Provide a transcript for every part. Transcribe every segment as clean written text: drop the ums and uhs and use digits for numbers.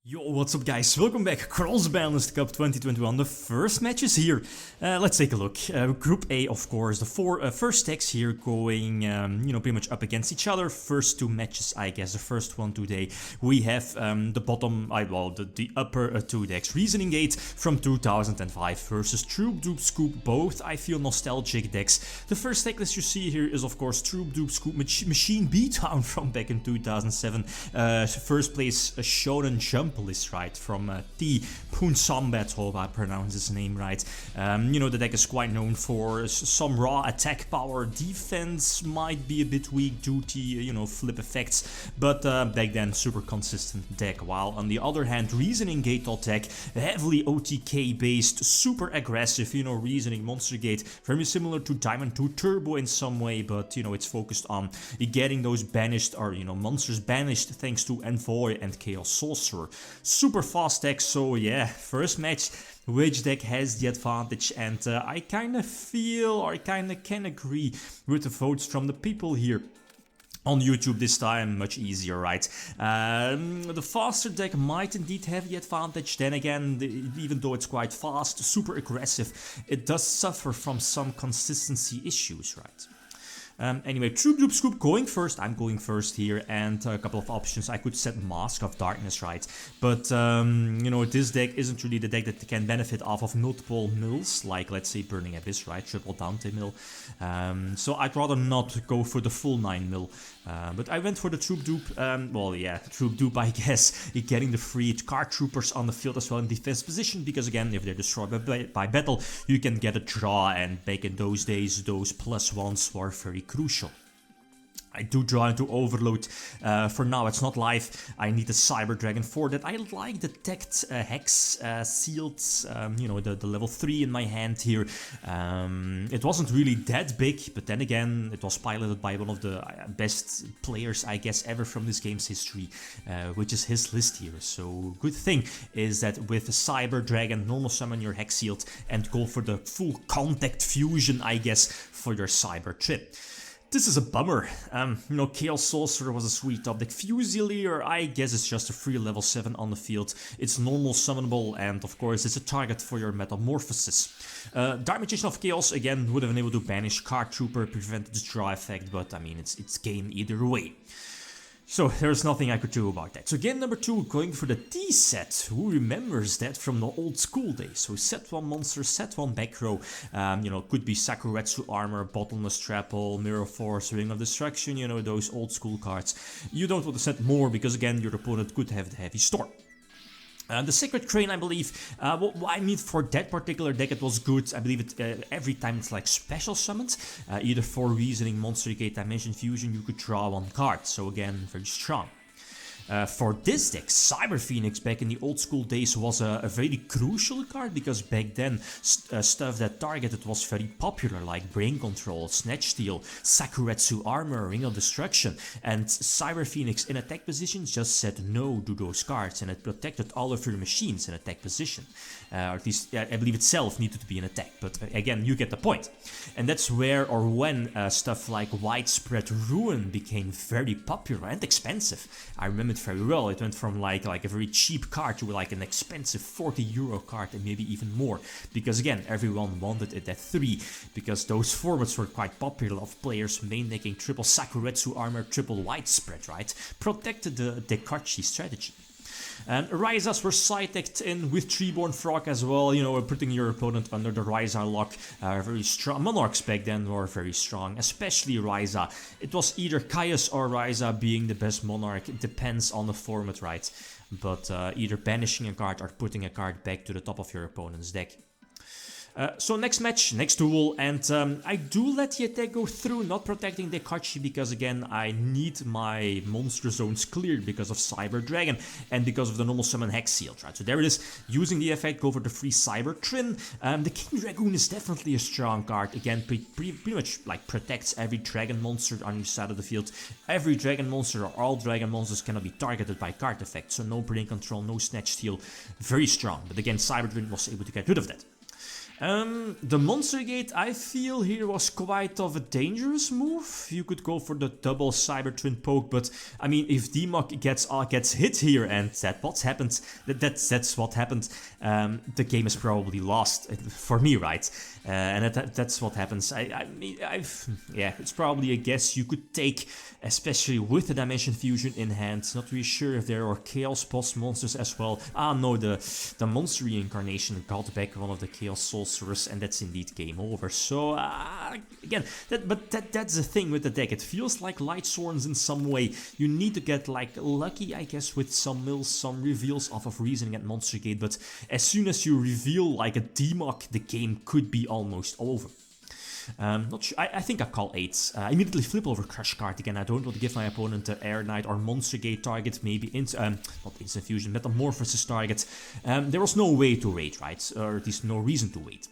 Yo, what's up guys, welcome back, Cross-Banlist Cup 2021, the first matches here. Let's take a look. Group A, of course, the four first decks here going, pretty much up against each other. First two matches, I guess, the first one today. We have the bottom, the upper two decks. Reasoning.dek from 2005 versus Troop-Dupe-Scoop, both, I feel, nostalgic decks. The first deck list you see here is, of course, Troop-Dupe-Scoop Machine Beatdown from back in 2007. First place, Shonen Jump list, right, from T. Punsambat, hope I pronounce his name right. The deck is quite known for some raw attack power. Defense might be a bit weak due to, flip effects, but back then super consistent deck. While on the other hand, Reasoning.dek, heavily OTK based, super aggressive, Reasoning Monster Gate, very similar to Diamond 2 Turbo in some way, but it's focused on getting those banished or monsters banished thanks to Envoy and Chaos Sorcerer. Super fast deck, so yeah, first match, which deck has the advantage, and I kinda feel, or I kinda can agree with the votes from the people here. On YouTube this time, much easier, right? The faster deck might indeed have the advantage. Then again, even though it's quite fast, super aggressive, it does suffer from some consistency issues, right? Anyway, Troop-Dupe-Scoop going first. I'm going first here, and a couple of options. I could set Mask of Darkness, right? But, this deck isn't really the deck that can benefit off of multiple mills, like, let's say, Burning Abyss, right? Triple Dante mill. So I'd rather not go for the full 9 mil. But I went for the Troop-Dupe, Troop-Dupe, I guess, getting the free card troopers on the field as well in defense position, because again, if they're destroyed by battle, you can get a draw, and back in those days, those +1s were very crucial. I do draw into Overload. For now, it's not live. I need the Cyber Dragon for that. I like the Teched Hex sealed, the level 3 in my hand here. It wasn't really that big, but then again, it was piloted by one of the best players, I guess, ever from this game's history, which is his list here. So, good thing is that with the Cyber Dragon, normal summon your Hex sealed and go for the full contact fusion, I guess, for your Cyber Trip. This is a bummer. Chaos Sorcerer was a sweet top deck. Fusilier, I guess it's just a free level 7 on the field. It's normal summonable, and of course it's a target for your Metamorphosis. Dark Magician of Chaos, again, would have been able to banish Card Trooper, prevent the draw effect, but I mean, it's game either way. So there's nothing I could do about that. So game number 2, going for the T set. Who remembers that from the old school days? So set 1 monster, set 1 back row. Could be Sakuretsu Armor, Bottlenose Trapple, Mirror Force, Ring of Destruction, those old school cards. You don't want to set more because again, your opponent could have the heavy storm. The Sacred Crane, I believe, for that particular deck it was good. I believe it every time it's like special summons, either for Reasoning, Monster Gate, Dimension Fusion, you could draw 1 card, so again, very strong. For this deck, Cyber Phoenix back in the old school days was a very crucial card, because back then stuff that targeted was very popular, like Brain Control, Snatch Steal, Sakuretsu Armor, Ring of Destruction, and Cyber Phoenix in attack position just said no to those cards, and it protected all of your machines in attack position. Or at least, I believe itself needed to be in attack, but again, you get the point. And that's where or when stuff like Widespread Ruin became very popular and expensive. I remember very well. It went from like a very cheap card to like an expensive €40 card and maybe even more, because again, everyone wanted it at 3, because those formats were quite popular of players main decking triple Sakuretsu Armor, triple Widespread, right? Protected the Dekachi strategy. And Rysas were side-decked in with Treeborn Frog as well, putting your opponent under the Ryza lock. Very strong. Monarchs back then were very strong, especially Ryza. It was either Caius or Ryza being the best Monarch. It depends on the format, right? But either banishing a card or putting a card back to the top of your opponent's deck. So next match, next duel, and I do let the attack go through, not protecting Dekachi, because again, I need my monster zones cleared because of Cyber Dragon and because of the normal summon Hex Sealed, right? So there it is, using the effect, go for the free Cyber Trin. The King Dragoon is definitely a strong card, again, pretty much like protects every dragon monster on your side of the field. Every dragon monster or all dragon monsters cannot be targeted by card effects, so no Brain Control, no Snatch Steal, very strong, but again, Cyber Trin was able to get rid of that. The Monster Gate, I feel here was quite of a dangerous move. You could go for the double Cyber Twin poke, but I mean, if DMOC gets hit here, and that's what happened, that's what happened, the game is probably lost for me, right? And that's what happens. Yeah, it's probably a guess you could take, especially with the Dimension Fusion in hand. Not really sure if there are Chaos Boss monsters as well. Ah, no, the Monster Reincarnation got back one of the Chaos Sorcerers, and that's indeed game over. So, again, that's the thing with the deck. It feels like Light Sworns in some way. You need to get, like, lucky, I guess, with some mills, some reveals off of Reasoning at Monster Gate, but as soon as you reveal, like, a DMOC, the game could be almost over. Not sure. I think I call 8. Immediately flip over Crush card again. I don't want to give my opponent the Air Knight or Monster Gate target, maybe not Instant Fusion, Metamorphosis target. There was no way to wait, right? Or at least no reason to wait.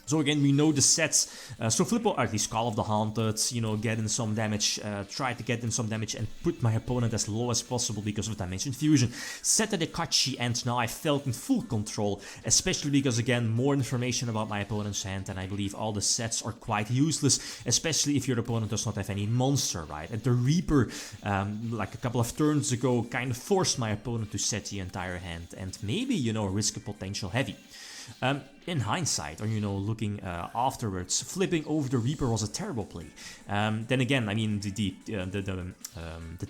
So again, we know the sets, so flip or at least Call of the Haunted, you know, get in some damage, try to get in some damage and put my opponent as low as possible because of Dimension Fusion. Set the Dekachi, and now I felt in full control, especially because again, more information about my opponent's hand, and I believe all the sets are quite useless, especially if your opponent does not have any monster, right? And the Reaper, like a couple of turns ago, kind of forced my opponent to set the entire hand and maybe, you know, risk a potential heavy. In hindsight, or you know, looking afterwards, flipping over the Reaper was a terrible play. Then again, I mean, the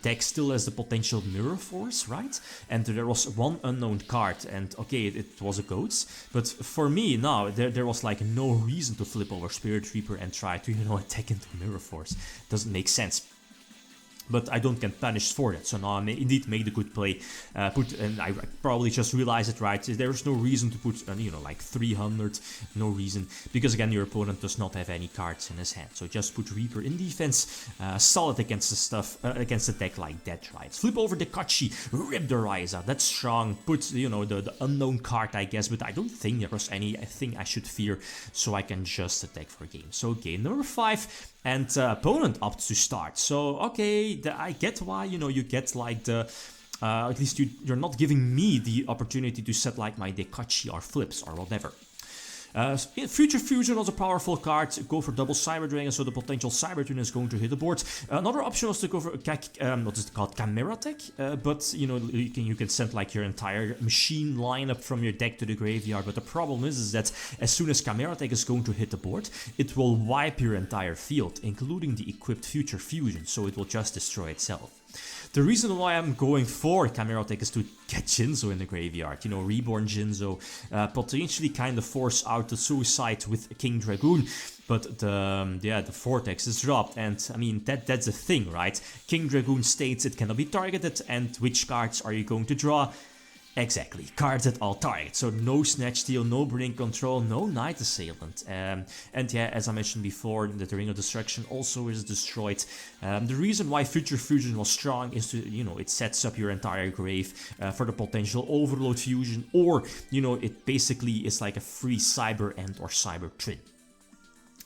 deck still has the potential Mirror Force, right? And there was one unknown card, and okay, it was a Goats, but for me now there was like no reason to flip over Spirit Reaper and try to, you know, attack into Mirror Force. Doesn't make sense. But I don't get punished for that, so now I may indeed make the good play. And I probably just realized it, right? There's no reason to put, you know, like 300, no reason, because again, your opponent does not have any cards in his hand. So just put Reaper in defense, solid against the stuff, against a deck like that, right? Flip over the Dekachi, rip the Ryza, that's strong. Put, you know, the unknown card, I guess, but I don't think there was anything I should fear, so I can just attack for game. So game number 5. And opponent opts to start. So, okay, I get why, you know, you get like the... at least you're not giving me the opportunity to set like my Dekachi or flips or whatever. Future Fusion was a powerful card. Go for double Cyber Dragon, so the potential Cyber Twin is going to hit the board. Another option was to go for what is it called, Chimera Tech, but you know, you can send like your entire machine lineup from your deck to the graveyard. But the problem is that as soon as Chimera Tech is going to hit the board, it will wipe your entire field, including the equipped Future Fusion, so it will just destroy itself. The reason why I'm going for Chimera Tech is to get Jinzo in the graveyard, you know, Reborn Jinzo, potentially kind of force out the suicide with King Dragoon, but the Vortex is dropped, and I mean, that's the thing, right? King Dragoon states it cannot be targeted, and which cards are you going to draw? Exactly, cards at all targets, so no Snatch Steal, no Brain Control, no Night Assailant. And yeah, as I mentioned before, the Ring of Destruction also is destroyed. The reason why Future Fusion was strong is to, you know, it sets up your entire grave for the potential Overload Fusion, or, you know, it basically is like a free Cyber End or Cyber Twin.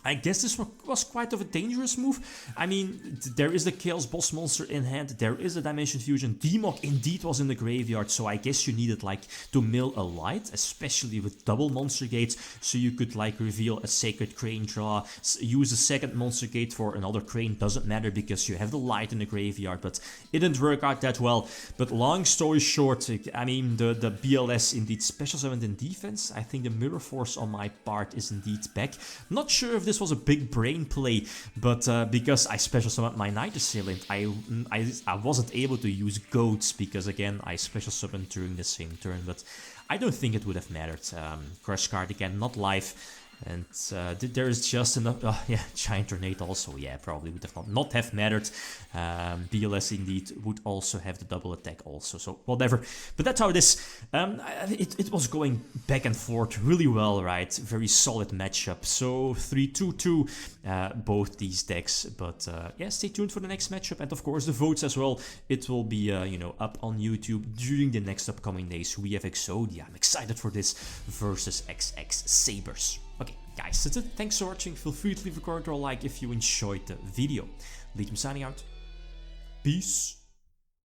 I guess this was quite of a dangerous move. I mean, there is the Chaos Boss monster in hand, there is a Dimension Fusion, DMOC indeed was in the graveyard, so I guess you needed like to mill a light, especially with double Monster Gates, so you could like reveal a Sacred Crane draw, use a second Monster Gate for another Crane, doesn't matter because you have the light in the graveyard, but it didn't work out that well. But long story short, I mean, the BLS indeed special summoned in defense. I think the Mirror Force on my part is indeed back. Not sure if this was a big brain play, but because I special summoned my Night Assailant, I wasn't able to use Goats because again I special summoned during the same turn, but I don't think it would have mattered. Crush card again, not live. And there is just enough, yeah, Giant Tornado also, yeah, probably would have not have mattered. BLS indeed would also have the double attack also, so whatever. But that's how it is. It was going back and forth really well, right? Very solid matchup. So 3-2-2, both these decks. But yeah, stay tuned for the next matchup, and of course the votes as well. It will be, you know, up on YouTube during the next upcoming days. We have Exodia. I'm excited for this versus XX Sabers. Okay, guys, that's it. Thanks for watching. Feel free to leave a comment or a like if you enjoyed the video. Lithium signing out. Peace.